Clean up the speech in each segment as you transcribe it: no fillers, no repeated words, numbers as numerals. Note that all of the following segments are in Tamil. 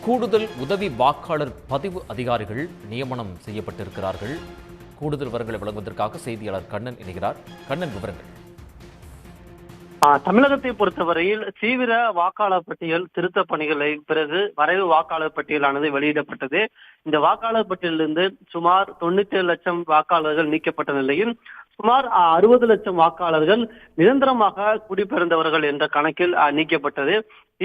கூடுதல் உதவி வாக்காளர் பதிவு அதிகாரிகள் நியமனம் செய்யப்பட்டிருக்கிறார்கள். கூடுதல் விவரங்களை வழங்குவதற்காக செய்தியாளர் கண்ணன் இணைகிறார். கண்ணன், விவரங்கள். தமிழகத்தை பொறுத்தவரையில் தீவிர வாக்காளர் பட்டியல் திருத்த பணிகளை பிறகு வரைவு வாக்காளர் பட்டியலானது வெளியிடப்பட்டது. இந்த வாக்காளர் பட்டியலிருந்து சுமார் 97 லட்சம் வாக்காளர்கள் நீக்கப்பட்ட நிலையில் சுமார் 60 லட்சம் வாக்காளர்கள் நிரந்தரமாக குடிபெயர்ந்தவர்கள் என்ற கணக்கில் நீக்கப்பட்டது.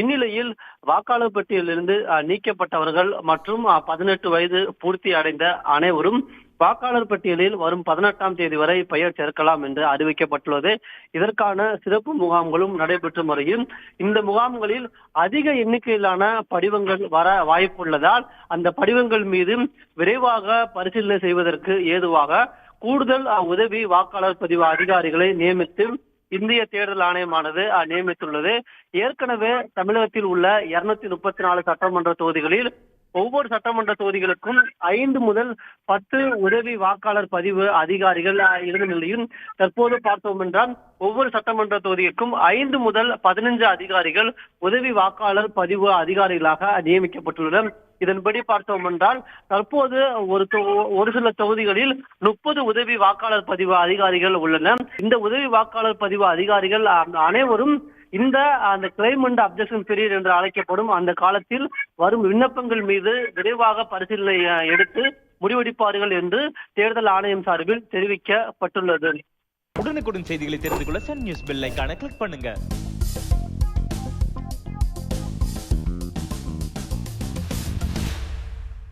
இந்நிலையில் வாக்காளர் பட்டியலிருந்து நீக்கப்பட்டவர்கள் மற்றும் 18 வயது பூர்த்தி அடைந்த அனைவரும் வாக்காளர் பட்டியலில் வரும் 18ஆம் தேதி வரை பெயர் சேர்க்கலாம் என்று அறிவிக்கப்பட்டுள்ளது. இதற்கான சிறப்பு முகாம்களும் நடைபெற்று வரையும் இந்த முகாம்களில் அதிக எண்ணிக்கையிலான படிவங்கள் வர வாய்ப்புள்ளதால் அந்த படிவங்கள் மீது விரைவாக பரிசீலனை செய்வதற்கு ஏதுவாக கூடுதல் உதவி வாக்காளர் பதிவு அதிகாரிகளை நியமித்து இந்திய தேர்தல் ஆணையமானது நியமித்துள்ளது. ஏற்கனவே தமிழகத்தில் உள்ள 234 சட்டமன்ற தொகுதிகளில் ஒவ்வொரு சட்டமன்ற தொகுதிகளுக்கும் 5 முதல் 10 உதவி வாக்காளர் பதிவு அதிகாரிகள் இருந்த நிலையில் தற்போது பார்த்தோம் என்றால் ஒவ்வொரு சட்டமன்ற தொகுதிக்கும் 5 முதல் 15 அதிகாரிகள் உதவி வாக்காளர் பதிவு அதிகாரிகளாக நியமிக்கப்பட்டுள்ளனர். இதன்படி பார்த்தோம் என்றால் தற்போது ஒரு சில தொகுதிகளில் 30 உதவி வாக்காளர் பதிவு அதிகாரிகள் உள்ளனர். இந்த உதவி வாக்காளர் பதிவு அதிகாரிகள் அனைவரும் அந்த கிளைம் அண்ட் அப்ஜெக்ஷன் பீரியட் என்று அழைக்கப்படும் அந்த காலத்தில் வரும் விண்ணப்பங்கள் மீது விரைவாக பரிசீலனை எடுத்து முடிவெடுப்பார்கள் என்று தேர்தல் ஆணையம் சார்பில் தெரிவிக்கப்பட்டுள்ளது. உடனுக்குடன் செய்திகளை தெரிந்து கொள்ள சன் நியூஸ் பெல் ஐகானை கிளிக் பண்ணுங்க.